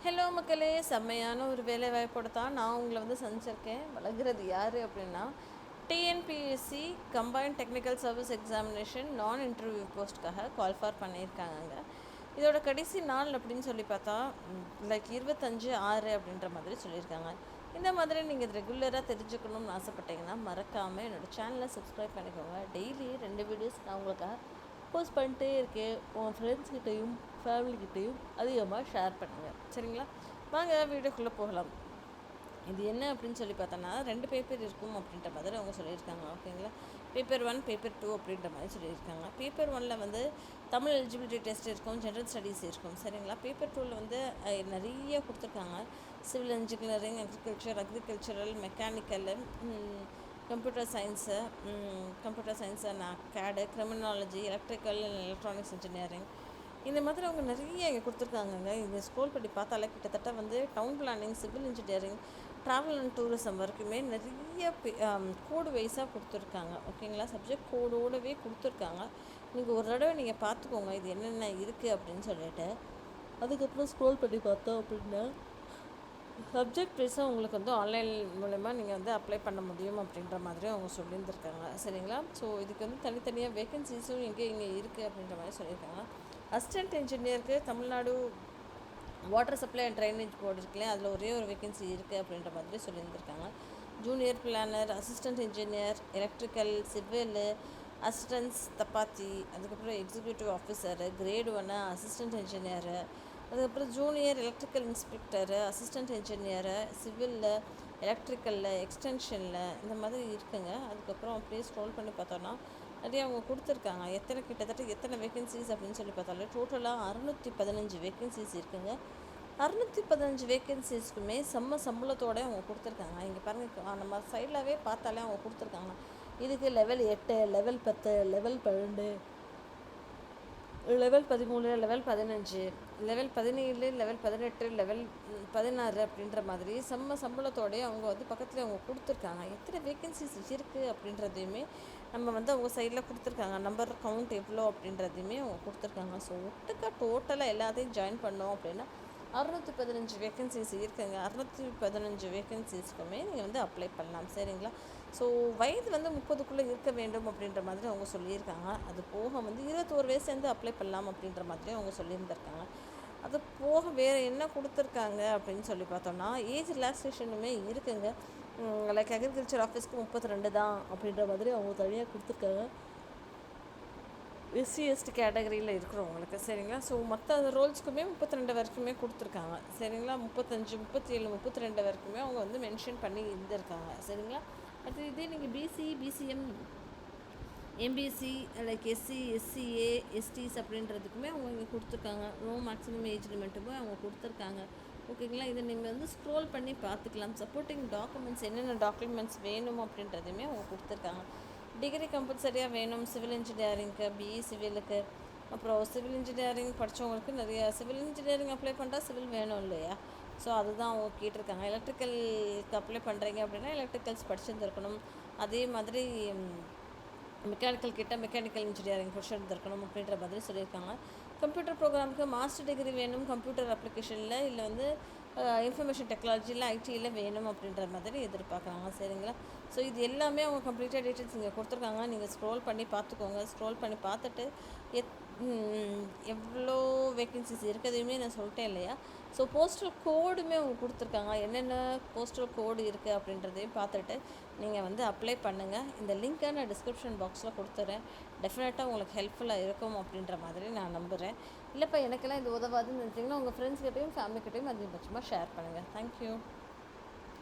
Hello மக்களே, செம்மையான ஒரு வேலை வாய்ப்போட தான் நான் உங்களை வந்து சந்திச்சிருக்கேன். வழங்குறது யார் அப்படின்னா, TNPSC combined technical service examination நான் இன்டர்வியூ போஸ்ட்டுக்காக கால் ஃபார் பண்ணியிருக்காங்க. இதோட கடைசி நாள் அப்படின்னு சொல்லி பார்த்தா லைக் 25/6 அப்படின்ற மாதிரி சொல்லியிருக்காங்க. இந்த மாதிரி நீங்கள் இது ரெகுலராக தெரிஞ்சுக்கணும்னு ஆசைப்பட்டீங்கன்னா மறக்காமல் என்னோடய சேனலை சப்ஸ்கிரைப் பண்ணிக்கோங்க. டெய்லி 2 வீடியோஸ் நான் உங்களுக்காக போஸ்ட் பண்ணிட்டே இருக்கேன். உங்கள் ஃப்ரெண்ட்ஸ்கிட்டையும் ஃபேமிலிக்கிட்டையும் அதிகமாக ஷேர் பண்ணுங்கள், சரிங்களா? வாங்க வீடியோக்குள்ளே போகலாம். இது என்ன அப்படின்னு சொல்லி பார்த்தோன்னா 2 பேப்பர் இருக்கும் அப்படின்ற மாதிரி அவங்க சொல்லியிருக்காங்க, ஓகேங்களா? பேப்பர் 1, பேப்பர் 2 அப்படின்ற மாதிரி சொல்லியிருக்காங்க. பேப்பர் 1ல் வந்து தமிழ் எலிஜிபிலிட்டி டெஸ்ட் இருக்கும், ஜென்ரல் ஸ்டடீஸ் இருக்கும், சரிங்களா? பேப்பர் 2ல் வந்து நிறைய கொடுத்துருக்காங்க. Civil engineering, agricultural, mechanical, computer science கேடு, criminology, electrical and electronics engineering, இந்த மாதிரி அவங்க நிறைய இங்கே கொடுத்துருக்காங்கங்க. இங்கே ஸ்க்ரோல் பண்ணி பார்த்தாலே கிட்டத்தட்ட வந்து down planning, civil engineering, travel and tourism வரைக்குமே நிறைய கோடு வைஸாக கொடுத்துருக்காங்க, ஓகேங்களா? சப்ஜெக்ட் கோடோடவே கொடுத்துருக்காங்க. நீங்கள் ஒரு தடவை நீங்கள் பார்த்துக்கோங்க இது என்னென்ன இருக்குது அப்படின்னு சொல்லிட்டு. அதுக்கப்புறம் ஸ்க்ரோல் பண்ணி பார்த்தோம் அப்படின்னா சப்ஜெக்ட் வைஸாக உங்களுக்கு வந்து ஆன்லைன் மூலமா நீங்கள் வந்து அப்ளை பண்ண முடியும் அப்படின்ற மாதிரி அவங்க சொல்லியிருந்திருக்காங்க, சரிங்களா? ஸோ இதுக்கு வந்து தனித்தனியாக வேகன்சிஸும் இங்கே இருக்குது அப்படின்ற மாதிரி சொல்லியிருக்காங்க. Assistant இன்ஜினியருக்கு Tamil Nadu water supply and drainage board இருக்குல்லையே, அதில் ஒரே ஒரு வேகன்சி இருக்குது அப்படின்ற மாதிரி சொல்லியிருந்திருக்காங்க. Junior planar, assistant engineer, electrical, civil, assistance தப்பாத்தி, அதுக்கப்புறம் executive officer, great 1 assistant engineer, அதுக்கப்புறம் junior electrical inspector, assistant engineer, சிவிலில், எலக்ட்ரிக்கலில், எக்ஸ்டென்ஷனில், இந்த மாதிரி இருக்குங்க. அதுக்கப்புறம் அப்படியே ஸ்க்ரோல் பண்ணி பார்த்தோன்னா நிறைய அவங்க கொடுத்துருக்காங்க. கிட்டத்தட்ட எத்தனை வேகன்சிஸ் அப்படின்னு சொல்லி பார்த்தாலும் டோட்டலாக 615 வேகன்சிஸ் இருக்குங்க. 615 வேகன்சிஸ்க்குமே சம்பளத்தோடு அவங்க கொடுத்துருக்காங்க. இங்கே பாருங்கள், நம்ம சைட்லவே பார்த்தாலே அவங்க கொடுத்துருக்காங்க. இதுக்கு level 8, level 10, level 12, level 13, level 15, level 17, level 18, level 16 அப்படின்ற மாதிரி சம்பளத்தோடய அவங்க வந்து பக்கத்தில் அவங்க கொடுத்துருக்காங்க. எத்தனை வேகன்சிஸ் இருக்குது அப்படின்றதையுமே நம்ம வந்து அவங்க சைடில் கொடுத்துருக்காங்க. நம்பர் கவுண்ட் எவ்வளோ அப்படின்றதையுமே அவங்க கொடுத்துருக்காங்க. ஸோ ஒட்டுக்கா டோட்டலாக எல்லாத்தையும் ஜாயின் பண்ணோம் அப்படின்னா 615 வேகன்சிஸ் இருக்குங்க. 615 வேகன்சிஸ்க்குமே நீங்கள் வந்து அப்ளை பண்ணலாம், சரிங்களா? ஸோ வயது வந்து 30க்குள்ளே இருக்க வேண்டும் அப்படின்ற மாதிரி அவங்க சொல்லியிருக்காங்க. அது போக வந்து 21 வயசுலேருந்து அப்ளை பண்ணலாம் அப்படின்ற மாதிரி அவங்க சொல்லியிருந்திருக்காங்க. அது போக வேறு என்ன கொடுத்துருக்காங்க அப்படின்னு சொல்லி பார்த்தோன்னா ஏஜ் ரிலாக்ஸேஷனுமே இருக்குங்க. லைக் அக்ரிகல்ச்சர் ஆஃபீஸ்க்கு 32 தான் அப்படின்ற மாதிரி அவங்க தனியாக கொடுத்துருக்காங்க. எஸ்சி எஸ்டி கேட்டகரியில் இருக்கிறவங்களுக்கு, சரிங்களா? ஸோ மற்ற ரோல்ஸ்க்குமே 32 வரைக்குமே கொடுத்துருக்காங்க, சரிங்களா? 35, 37, 32 வரைக்குமே அவங்க வந்து மென்ஷன் பண்ணி இருந்திருக்காங்க, சரிங்களா? அது இதே நீங்கள் BC, BCM, MBC, like SC, SCA, STs அப்படின்றதுக்குமே அவங்க இங்கே கொடுத்துருக்காங்க. நோ மேக்ஸிமம் ஏஜ் லிமிட்டுமே அவங்க கொடுத்துருக்காங்க, ஓகேங்களா? இதை நீங்கள் வந்து ஸ்க்ரோல் பண்ணி பார்த்துக்கலாம். சப்போர்ட்டிங் டாக்குமெண்ட்ஸ் என்னென்ன டாக்குமெண்ட்ஸ் வேணும் அப்படின்றதுமே அவங்க கொடுத்துருக்காங்க. டிகிரி கம்பல்சரியாக வேணும் சிவில் இன்ஜினியரிங்க்கு, பிஇ சிவிலுக்கு. அப்புறம் சிவில் இன்ஜினியரிங் படித்தவங்களுக்கு நிறைய சிவில் இன்ஜினியரிங் அப்ளை பண்ணுறா சிவில் வேணும் இல்லையா? ஸோ அதுதான் அவங்க கேட்டிருக்காங்க. எலக்ட்ரிக்கலுக்கு அப்ளை பண்ணுறீங்க அப்படின்னா எலக்ட்ரிக்கல்ஸ் படிச்சிருந்துருக்கணும். அதே மாதிரி மெக்கானிக்கல் இன்ஜினியரிங் படிச்சிருந்துருக்கணும் அப்படின்ற மாதிரி சொல்லியிருக்காங்க. கம்ப்யூட்டர் ப்ரோக்ராமுக்கு மாஸ்டர் டிகிரி வேணும் கம்ப்யூட்டர் அப்ளிகேஷனில், இல்லை வந்து இன்ஃபர்மேஷன் டெக்னாலஜியில், ஐடியில் வேணும் அப்படின்ற மாதிரி எதிர்பார்க்குறாங்க, சரிங்களா? ஸோ இது எல்லாமே அவங்க கம்ப்ளீட்டாக டீட்டெயில்ஸ் இங்கே கொடுத்துருக்காங்க. நீங்கள் ஸ்க்ரோல் பண்ணி பார்த்துக்கோங்க. ஸ்க்ரோல் பண்ணி பார்த்துட்டு எவ்வளோ வேக்கன்சிஸ் இருக்கிறதையுமே நான் சொல்லிட்டேன் இல்லையா? ஸோ போஸ்டல் கோடுமே அவங்க கொடுத்துருக்காங்க. என்னென்ன போஸ்டல் கோடு இருக்குது அப்படின்றதையும் பார்த்துட்டு நீங்கள் வந்து அப்ளை பண்ணுங்கள். இந்த லிங்க்கை நான் டிஸ்கிரிப்ஷன் பாக்ஸில் கொடுத்துட்றேன். டெஃபினட்டாக உங்களுக்கு ஹெல்ப்ஃபுல்லாக இருக்கும் அப்படின்ற மாதிரி நான் நம்புகிறேன். இல்லைப்பா எனக்கெல்லாம் இது உதவாதுன்னு நினச்சிங்கன்னா உங்கள் ஃப்ரெண்ட்ஸ்கிட்டையும் ஃபேமிலிக்கிட்டையும் அதிகபட்சமாக ஷேர் பண்ணுங்கள். தேங்க்யூ.